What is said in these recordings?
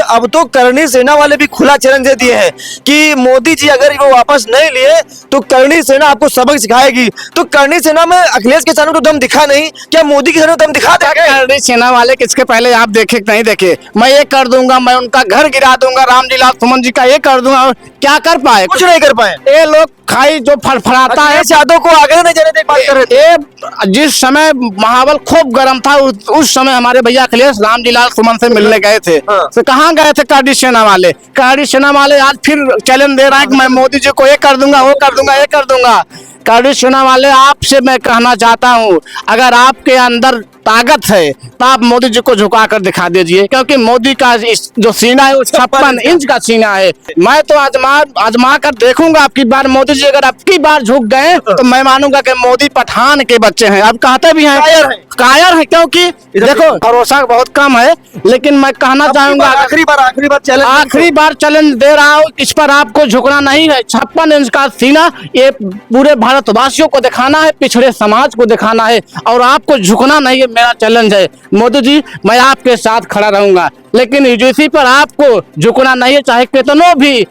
अब तो करणी सेना वाले भी खुला चैलेंज दे दिए हैं कि मोदी जी अगर वो वापस नहीं लिए तो करणी सेना आपको सबक सिखाएगी। तो करणी सेना में अखिलेश के सामने तो दम दिखा नहीं, क्या मोदी के सामने दम दिखा देंगे? करणी सेना वाले किसके पहले आप देखे नहीं देखे? मैं ये कर दूंगा, मैं उनका घर गिरा दूंगा, रामलीला सुमन जी का ये कर दूंगा, क्या कर पाए? कुछ नहीं कर पाए। ये लोग खाई जो फड़फड़ाता है, यादव को आगे नहीं जाने की बात कर रहे थे। ये जिस समय माहौल खूब गर्म था उस समय हमारे भैया अखिलेश रामलीला सुमन से मिलने गए थे। हाँ। तो कहाँ गए थे करणी सेना वाले? करणी सेना वाले आज फिर चैलेंज दे रहा है कि मैं मोदी जी को ये कर दूंगा, वो कर दूंगा, ये कर दूंगा। करणी सेना वाले आपसे मैं कहना चाहता हूँ, अगर आपके अंदर ताकत है तो आप मोदी जी को झुका कर दिखा दीजिए, क्योंकि मोदी का जो सीना है वो 56 इंच का सीना है। मैं तो आजमा कर देखूंगा आपकी बार। मोदी जी अगर आपकी बार झुक गए तो मैं मानूंगा कि मोदी पठान के बच्चे हैं। आप कहते भी हैं कायर है, क्योंकि देखो भरोसा बहुत कम है, लेकिन मैं कहना चाहूंगा आखिरी बार चैलेंज दे रहा हूँ, इस पर आपको झुकना नहीं है। 56 इंच का सीना ये पूरे भारतवासियों को दिखाना है, पिछड़े समाज को दिखाना है, और आपको झुकना नहीं है। मेरा चैलेंज है मोदी जी, मैं आपके साथ खड़ा रहूंगा, लेकिन यूजीसी पर आपको झुकना नहीं है, चाहे कितनों भी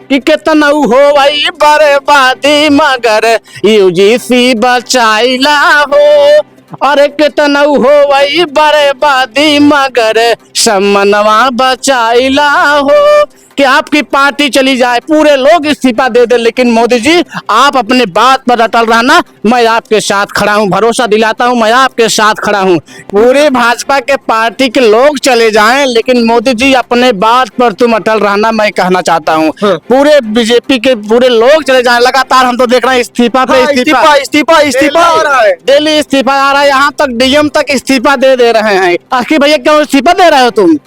कि कितना हो भाई बर्बादी, मगर यूजीसी बचाइला हो। अरे कितना हो भाई बर्बादी, मगर समनवा बचाइला हो। कि आपकी पार्टी चली जाए, पूरे लोग इस्तीफा दे दे, लेकिन मोदी जी आप अपने बात पर अटल रहना। मैं आपके साथ खड़ा हूं, भरोसा दिलाता हूं, मैं आपके साथ खड़ा हूं। पूरे भाजपा के पार्टी के लोग चले जाएं, लेकिन मोदी जी अपने बात पर तुम अटल रहना, मैं कहना चाहता हूं। पूरे बीजेपी के पूरे लोग चले जाएं, लगातार हम तो देख रहे हैं इस्तीफा पे इस्तीफा आ रहा है, डेली इस्तीफा आ रहा है, यहाँ तक डीएम तक इस्तीफा दे रहे हैं। आखिर भैया क्यों इस्तीफा दे रहे हो तुम?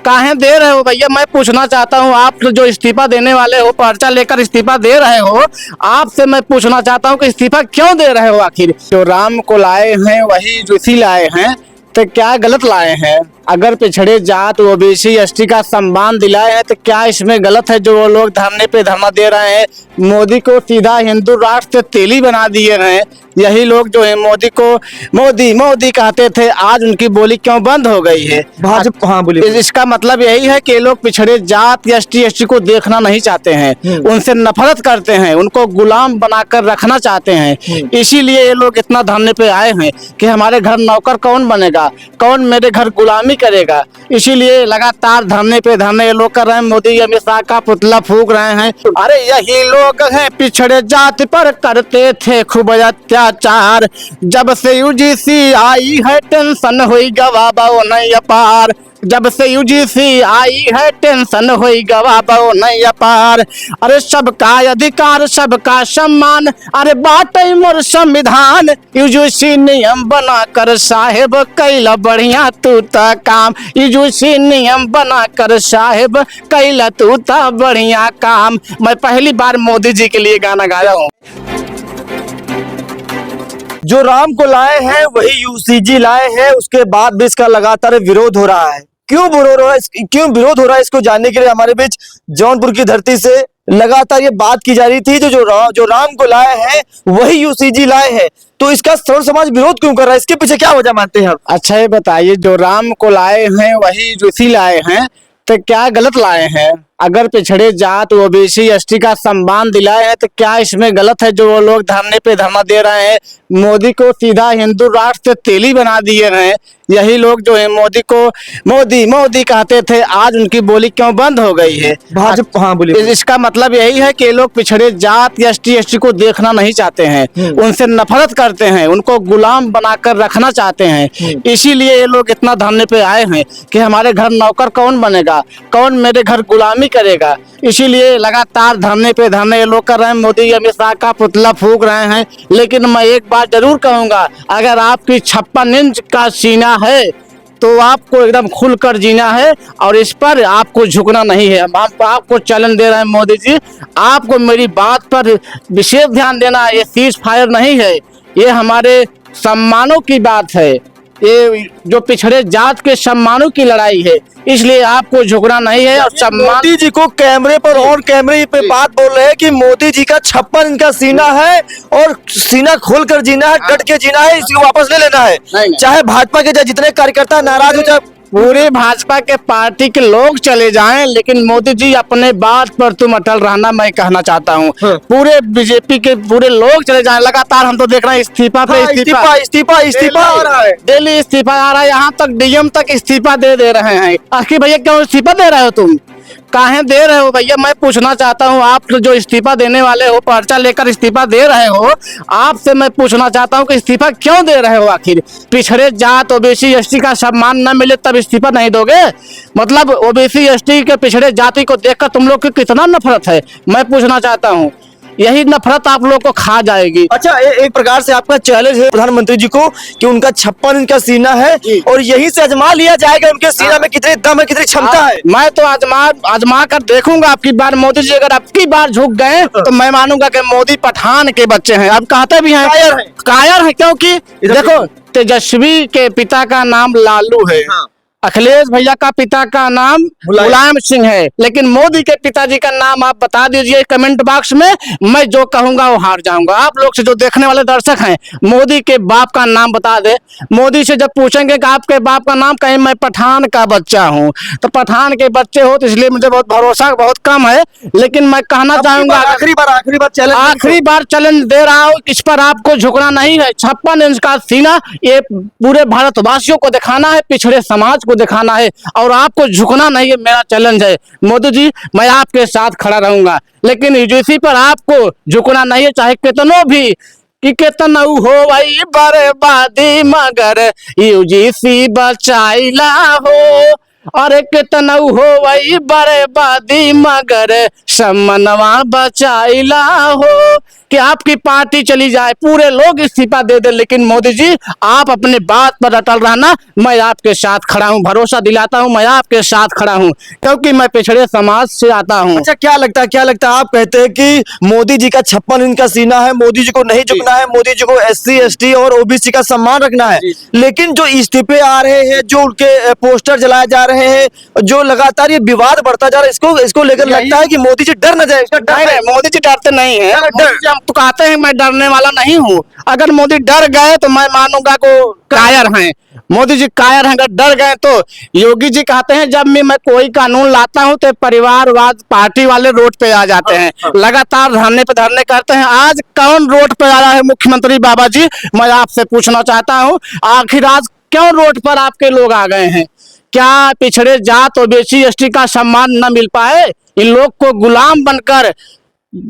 काहे दे रहे हो भैया? मैं पूछना चाहता हूँ, आप जो इस्तीफा देने वाले हो, पर्चा लेकर इस्तीफा दे रहे हो, आपसे मैं पूछना चाहता हूँ कि इस्तीफा क्यों दे रहे हो? आखिर जो राम को लाए हैं वही यूजीसी लाए हैं, तो क्या गलत लाए हैं? अगर पिछड़े जात ओबीसी एसटी का सम्मान दिलाए हैं तो क्या इसमें गलत है? जो वो लोग धरने पे धरना दे रहे हैं, मोदी को सीधा हिंदू राष्ट्र से तेली बना दिए हैं। यही लोग जो है मोदी को मोदी कहते थे, आज उनकी बोली क्यों बंद हो गई है? भाजपा हाँ बोलिए। इसका मतलब यही है कि ये लोग पिछड़े जात या एसटी को देखना नहीं चाहते हैं, उनसे नफरत करते हैं, उनको गुलाम बनाकर रखना चाहते हैं। इसीलिए ये लोग इतना धरने पे आए हैं कि हमारे घर नौकर कौन बनेगा, कौन मेरे घर गुलामी करेगा। इसीलिए लगातार धरने पे धरने ये लोग कर रहे हैं, मोदी अमित शाह का पुतला फूंक रहे हैं। अरे यही लोग हैं पिछड़े जाति पर करते थे खूब अत्याचार, जब से यूजीसी आई है टेंशन हुई गवाबो नहीं अपार। जब से यूजीसी आई है टेंशन हुई गवाबो नहीं अपार। अरे सबका अधिकार सबका सम्मान, अरे बाटे मोर संविधान, यूजीसी नियम बना कर साहेब कैला बढ़िया तू ता काम। यूजीसी नियम बना कर साहेब कैला तू ता बढ़िया काम। मैं पहली बार मोदी जी के लिए गाना गाया हूँ। जो राम को लाए हैं वही यूसीजी लाए हैं, उसके बाद भी इसका लगातार विरोध हो रहा है। क्यों विरोध हो रहा है इसको जानने के लिए हमारे बीच जौनपुर की धरती से लगातार ये बात की जा रही थी, जो राम को लाए हैं वही यूसीजी लाए हैं। तो इसका सर्व समाज विरोध क्यों कर रहा है? इसके पीछे क्या वजह मानते हैं आप? अच्छा ये बताइए, जो राम को लाए हैं वही यूजीसी लाए हैं, तो क्या गलत लाए हैं? अगर पिछड़े जात ओबीसी एसटी का सम्मान दिलाए हैं तो क्या इसमें गलत है? जो वो लोग धरने पे धरना दे रहे हैं, मोदी को सीधा हिंदू राष्ट्र से तेली बना दिए हैं। यही लोग जो है मोदी को मोदी कहते थे, आज उनकी बोली क्यों बंद हो गई है? भाजपा हाँ बोलिए। इसका मतलब यही है कि ये लोग पिछड़े जात या एसटी को देखना नहीं चाहते हैं, उनसे नफरत करते हैं, उनको गुलाम बनाकर रखना चाहते हैं। इसीलिए ये लोग इतना धरने पे आए हैं कि हमारे घर नौकर कौन बनेगा, कौन मेरे घर गुलामी करेगा। इसीलिए लगातार धरने पे धरने ये लोग कर रहे हैं, मोदी अमित शाह का पुतला फूंक रहे हैं। लेकिन मैं एक बात जरूर कहूंगा, अगर आपकी 56 इंच का सीना है तो आपको एकदम खुलकर जीना है, और इस पर आपको झुकना नहीं है। हम आपको चैलेंज दे रहे हैं मोदी जी, आपको मेरी बात पर विशेष ध्यान देना। ये सीज फायर नहीं है, ये हमारे सम्मानों की बात है, ये जो पिछड़े जात के सम्मानों की लड़ाई है, इसलिए आपको झुकना नहीं है। और मोदी जी को कैमरे पर ऑन कैमरे पे बात बोल रहे हैं कि मोदी जी का 56 इंच का सीना है और सीना खोल कर जीना है, डट के जीना है, इसको वापस ले लेना है। चाहे भाजपा के जितने कार्यकर्ता नाराज हो जाए, पूरे भाजपा के पार्टी के लोग चले जाएं, लेकिन मोदी जी अपने बात पर तुम अटल रहना, मैं कहना चाहता हूँ। हाँ। पूरे बीजेपी के पूरे लोग चले जाएं, लगातार हम तो देख रहे हैं इस्तीफा पे हाँ, इस्तीफा इस्तीफा इस्तीफा आ रहा है। डेली इस्तीफा आ रहा है, यहाँ तक डीएम तक इस्तीफा दे रहे हैं। आखिर भैया क्यों इस्तीफा दे रहे हो तुम? काहे दे रहे हो भैया? मैं पूछना चाहता हूँ, आप जो इस्तीफा देने वाले हो, पर्चा लेकर इस्तीफा दे रहे हो, आपसे मैं पूछना चाहता हूँ कि इस्तीफा क्यों दे रहे हो? आखिर पिछड़े जात ओबीसी एसटी का सम्मान न मिले तब इस्तीफा नहीं दोगे? मतलब ओबीसी एसटी के पिछड़े जाति को देखकर तुम लोग की कितना नफरत है, मैं पूछना चाहता हूँ। यही नफरत आप लोग को खा जाएगी। अच्छा, एक प्रकार से आपका चैलेंज है प्रधानमंत्री जी को कि उनका 56 इंच का सीना है और यहीं से आजमा लिया जाएगा उनके सीना में कितने दम है, कितनी क्षमता है। मैं तो आजमा कर देखूंगा। आपकी बार मोदी जी अगर आपकी बार झुक गए तो मैं मानूंगा कि मोदी पठान के बच्चे हैं। आप कहते भी हैं कायर है, क्योंकि देखो तेजस्वी के पिता का नाम लालू है, अखिलेश भैया का पिता का नाम मुलायम सिंह है, लेकिन मोदी के पिताजी का नाम आप बता दीजिए कमेंट बॉक्स में, मैं जो कहूंगा वो हार जाऊंगा। आप लोग से जो देखने वाले दर्शक हैं, मोदी के बाप का नाम बता दे। मोदी से जब पूछेंगे कि आपके बाप का नाम, कहीं मैं पठान का बच्चा हूं, तो पठान के बच्चे हो तो इसलिए मुझे भरोसा बहुत कम है। लेकिन मैं कहना चाहूंगा, आखिरी बार चैलेंज दे रहा हूँ, इस पर आपको झुकना नहीं है। 56 इंच का सीना, ये पूरे भारतवासियों को दिखाना है, पिछड़े समाज को दिखाना है, और आपको झुकना नहीं है। मेरा चैलेंज है मोदी जी, मैं आपके साथ खड़ा रहूंगा, लेकिन यूजीसी पर आपको झुकना नहीं है, चाहे कितनों भी कि कितना हो भाई बर्बादी, मगर यूजीसी बचाइला हो। अरे कितना हो भाई बर्बादी, मगर समनवा बचाइला हो। कि आपकी पार्टी चली जाए, पूरे लोग इस्तीफा दे दे, लेकिन मोदी जी आप अपने बात पर अटल रहना, मैं आपके साथ खड़ा हूं। भरोसा दिलाता हूं, मैं आपके साथ खड़ा हूं, क्योंकि मैं पिछड़े समाज से आता हूं। अच्छा, क्या लगता है आप कहते हैं कि मोदी जी का 56 इंच का सीना है, मोदी जी को नहीं झुकना है, मोदी जी को एससी एसटी और ओबीसी का सम्मान रखना है, लेकिन जो इस्तीफे आ रहे हैं, जो उनके पोस्टर जलाए जा रहे हैं, जो लगातार ये विवाद बढ़ता जा रहा है, इसको लेकर लगता है कि मोदी जी डर न जाए। मोदी जी डरते नहीं है, तो कहते हैं मैं डरने वाला नहीं हूँ। अगर मोदी डर गए तो मैं मानूंगा को कायर हैं। मोदी जी कायर हैं, अगर डर गए तो। योगी जी कहते हैं जब मैं कोई कानून लाता हूं तो परिवारवाद पार्टी वाले रोड पे आ जाते हैं, लगातार धरने पे धरने करते हैं। आज कौन रोड पे आ रहा है? मुख्यमंत्री बाबा जी, मैं आपसे पूछना चाहता हूं, आखिर आज क्यों रोड पर आपके लोग आ गए हैं? क्या पिछड़े जात ओबीसी एसटी का सम्मान न मिल पाए? इन लोग को गुलाम बनकर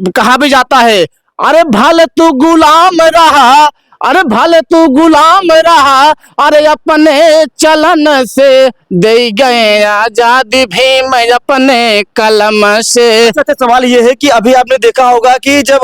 कहा भी जाता है, अरे भले तू गुलाम रहा, अरे भले तू गुलाम रहा, अरे अपने चलन से दे गए आजादी भीम अपने कलम से। अच्छा, सवाल ये है कि अभी आपने देखा होगा कि जब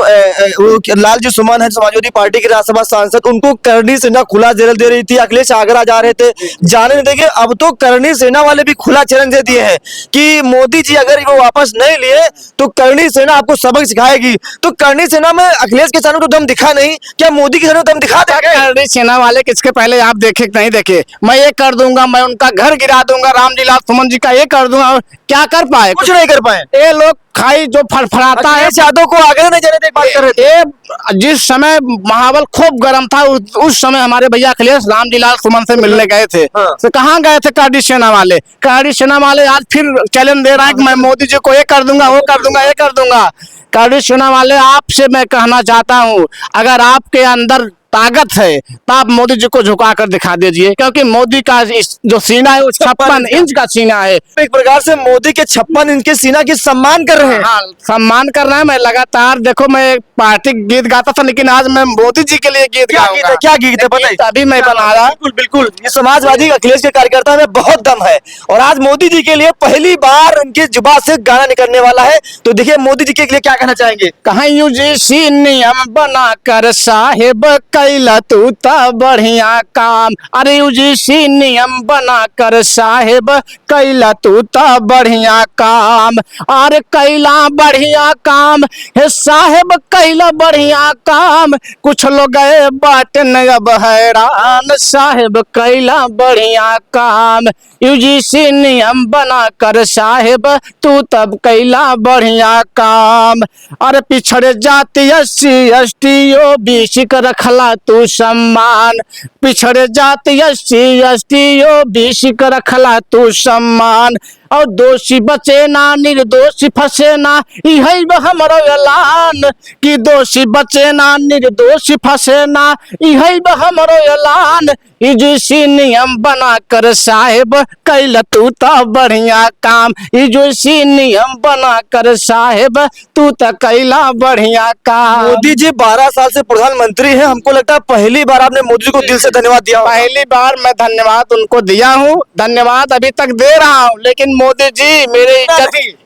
लालजी सुमन है समाजवादी पार्टी के राज्यसभा सांसद, उनको करणी सेना खुला जेल दे रही थी, अखिलेश आगरा जा रहे थे, जाने नहीं देंगे। अब तो करणी सेना वाले भी खुला चैलेंज दे दिए हैं कि मोदी जी अगर वो वापस नहीं लिए तो करणी सेना आपको सबक सिखाएगी। तो करणी सेना में अखिलेश के सामने तो दम दिखा नहीं, क्या मोदी के सामने दम दिखा देंगे? करणी सेना वाले किसके पहले आप देखे नहीं देखे? मैं ये कर दूंगा, मैं उनका घर गिरा दूंगा, रामलीला सुमन जी का ये कर दूंगा, क्या कर पाए? कुछ नहीं कर पाए। ये लोग खाई जो फड़फड़ाता है, यादव को आगे नहीं जाने देने बात कर रहे थे। जिस समय महाबल खूब गर्म था, उस समय हमारे भैया अखिलेश रामलीला सुमन से मिलने गए थे। तो कहाँ गए थे करणी सेना वाले? करणी सेना वाले आज फिर चैलेंज दे रहा है कि मैं मोदी जी को ये कर दूंगा, वो कर दूंगा, ये कर दूंगा। करणी सेना वाले, आपसे मैं कहना चाहता हूँ, अगर आपके अंदर ताकत है तो आप मोदी जी को झुका कर दिखा दीजिए, क्योंकि मोदी का जो सीना है वो 56 इंच का सीना है। एक प्रकार से मोदी के 56 इंच के सीना की सम्मान कर रहे हैं। हाँ, सम्मान कर रहे हैं। मैं लगातार देखो, मैं पार्टी गीत गाता था, लेकिन आज मैं मोदी जी के लिए गीत गाऊंगा। क्या गीत है बताइए? अभी मैं बना रहा। बिल्कुल बिल्कुल, ये समाजवादी अखिलेश के कार्यकर्ता में बहुत दम है, और आज मोदी जी के लिए पहली बार उनकी जुबान से गाना निकलने वाला है। तो देखिए मोदी जी के लिए क्या कहना चाहेंगे। कहाँ यूजीसी नियम बना कर साहेब कैला तू ता बढ़िया काम, अरे यूजीसी नियम बना कर साहेब कैला तू ता बढ़िया काम, अरे कैला बढ़िया काम हे साहेब, कैला बढ़िया काम, कुछ लोग गए बाटन अब हैरान, साहेब कैला बढ़िया काम, यूजीसी नियम बना कर साहेब तू तब कैला बढ़िया काम। अरे पिछड़े जाति एससी एसटी ओबीसी का रखला रखला तू सम्मान, पिछड़े जाति SC ST OBC का रखला तू सम्मान, और दोषी बचे ना निर्दोषी फंसे ना, यही हमरो ऐलान कि दोषी बचे ना निर्दोषी फंसे ना, यही हमरो ऐलान। इजुसी नियम बना कर साहेब कैल तू तो बढ़िया काम, इजुसी नियम बना कर साहेब तू तो कैला बढ़िया काम। मोदी जी 12 साल से प्रधानमंत्री हैं, हमको लगता है पहली बार आपने मोदी जी को दिल से धन्यवाद दिया होगा। पहली बार मैं धन्यवाद उनको दिया हूँ, धन्यवाद अभी तक दे रहा हूँ, लेकिन मोदी जी मेरे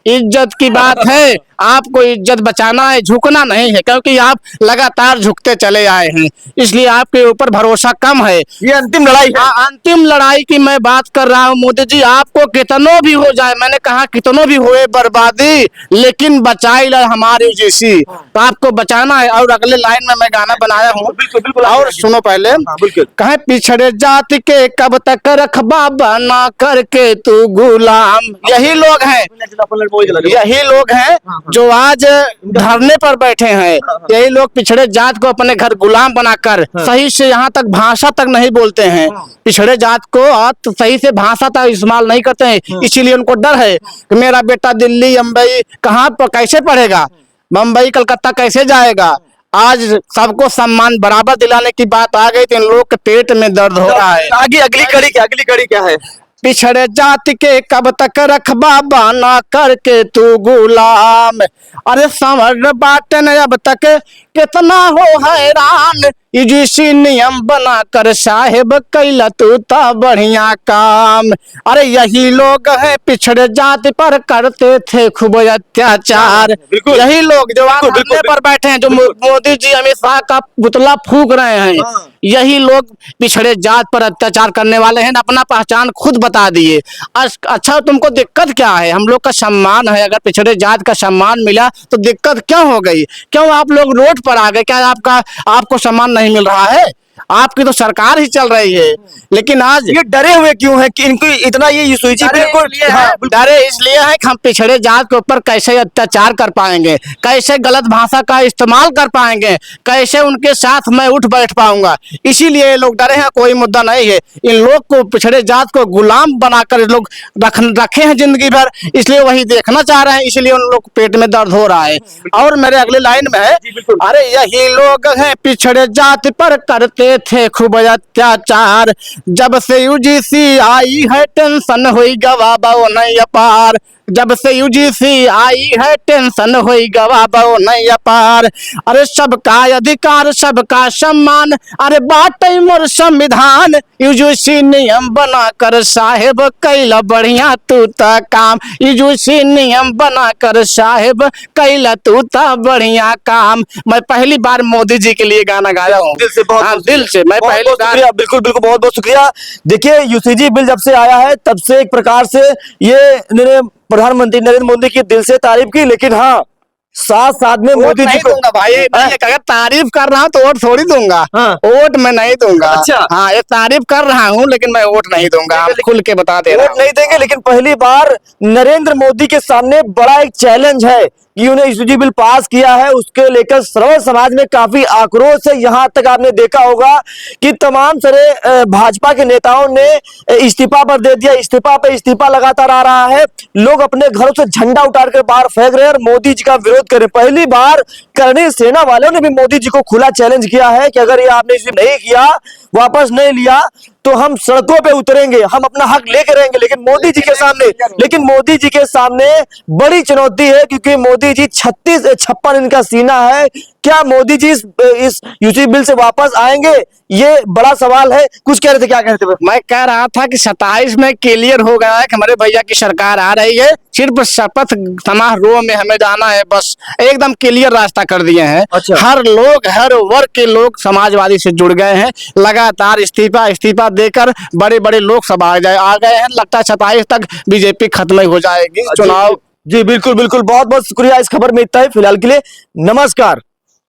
इज्जत की बात है, आपको इज्जत बचाना है, झुकना नहीं है, क्योंकि आप लगातार झुकते चले आए हैं, इसलिए आपके ऊपर भरोसा कम है। ये अंतिम लड़ाई है। अंतिम लड़ाई की मैं बात कर रहा हूँ मोदी जी, आपको कितनों भी हो जाए, मैंने कहा कितनों भी हुए बर्बादी, लेकिन बचाई ला हमारी जैसी, तो आपको बचाना है। और अगले लाइन में मैं गाना बनाया हूँ, और सुनो पहले, कहे पिछड़े जाति के कब तक रखबा बना करके तू गुलाम। यही लोग हैं, यही लोग हैं जो आज धरने पर बैठे हैं, यही लोग पिछड़े जात को अपने घर गुलाम बनाकर सही से यहाँ तक भाषा तक नहीं बोलते हैं, पिछड़े जात को तो सही से भाषा तक इस्तेमाल नहीं करते हैं, इसीलिए उनको डर है कि मेरा बेटा दिल्ली मुंबई कहाँ पर कैसे पढ़ेगा, मुंबई कलकत्ता कैसे जाएगा। आज सबको सम्मान बराबर दिलाने की बात आ गई तो इन लोग के पेट में दर्द हो रहा है। आगे अगली कड़ी क्या है? पिछड़े जाति के कब तक रखबा बना करके तू गुलाम, अरे समझ बाटन अब तक कितना हो हैरान, इसी नियम बना कर साहेब कैला तू ता बढ़िया काम। अरे यही लोग हैं पिछड़े जाति पर करते थे खूब अत्याचार, यही लोग जो धरने पर बैठे हैं, जो मोदी जी अमित शाह का पुतला फूंक रहे हैं, यही लोग पिछड़े जात पर अत्याचार करने वाले हैं, अपना पहचान खुद बता दिए। अच्छा तुमको दिक्कत क्या है? हम लोग का सम्मान है, अगर पिछड़े जात का सम्मान मिला तो दिक्कत क्यों हो गई? क्यों आप लोग रोड पर आ गए? क्या आपको सम्मान नहीं मिल रहा है? आपकी तो सरकार ही चल रही है, लेकिन आज ये डरे हुए क्यों है कि इनको इतना ये सूची डरे इसलिए है कि हम पिछड़े जात के ऊपर कैसे अत्याचार कर पाएंगे, कैसे गलत भाषा का इस्तेमाल कर पाएंगे, कैसे उनके साथ मैं उठ बैठ पाऊंगा, इसीलिए ये लोग डरे हैं। कोई मुद्दा नहीं है, इन लोग को पिछड़े जात को गुलाम बनाकर लोग रखे हैं जिंदगी भर, इसलिए वही देखना चाह रहे हैं, इसलिए उन लोग पेट में दर्द हो रहा है। और मेरे अगले लाइन में है, अरे यही लोग हैं पिछड़े जाति पर करते थे खूब अत्याचार, जब से UGC आई है टेंशन हुई गवाबो नहीं अपार, जब से UGC आई है टेंशन हुई गवाबो नहीं अपार। अरे सबका अधिकार सबका सम्मान, अरे बाटे मोर संविधान, UGC नियम बना कर साहेब कैला बढ़िया तू ता काम, UGC नियम बना कर साहेब कैला तू ता बढ़िया काम। मैं पहली बार मोदी जी के लिए गाना गाया हूँ, दिल से मैं पहली बार। बिल्कुल बिल्कुल, बहुत बहुत शुक्रिया। देखिए UCG बिल जब से आया है तब से एक प्रकार से ये प्रधानमंत्री नरेंद्र मोदी की दिल से तारीफ की, लेकिन हाँ साथ साथ में मोदी जी को भाई अगर तारीफ कर रहा हूँ तो वोट थोड़ी दूंगा, वोट मैं नहीं दूंगा। अच्छा हाँ, ये तारीफ कर रहा हूँ लेकिन मैं वोट नहीं दूंगा, आप खुल के बता दे रहा हूँ। वोट नहीं देंगे, लेकिन पहली बार नरेंद्र मोदी के सामने बड़ा एक चैलेंज है कि उन्हें UCG बिल पास किया है, उसके लेकर सर्व समाज में काफी आक्रोश है। यहाँ तक आपने देखा होगा कि तमाम सारे भाजपा के नेताओं ने इस्तीफा पर दे दिया, इस्तीफा पे इस्तीफा लगातार आ रहा है, लोग अपने घरों से झंडा उतारकर बाहर फेंक रहे हैं और मोदी जी का विरोध कर रहे हैं। पहली बार करणी सेना वालों ने भी मोदी जी को खुला चैलेंज किया है कि अगर ये आपने इसे नहीं किया, वापस नहीं लिया, तो हम सड़कों पे उतरेंगे, हम अपना हक लेके रहेंगे। लेकिन मोदी जी के सामने बड़ी चुनौती है, क्योंकि मोदी जी 56 इनका सीना है। क्या मोदी जी इस UCG बिल से वापस आएंगे, ये बड़ा सवाल है। कुछ कह रहे थे, क्या कहते थे? मैं कह रहा था कि 27 में क्लियर हो गया है कि हमारे भैया की सरकार आ रही है, सिर्फ शपथ समारोह में हमें जाना है, बस एकदम क्लियर रास्ता कर दिए हैं। अच्छा। हर वर्ग के लोग समाजवादी से जुड़ गए हैं, लगातार इस्तीफा देकर बड़े बड़े लोग सब आ गए हैं। लगता है 27 तक बीजेपी खत्म हो जाएगी चुनाव। जी बिल्कुल बिल्कुल, बहुत बहुत शुक्रिया। इस खबर में इतना ही फिलहाल के लिए, नमस्कार।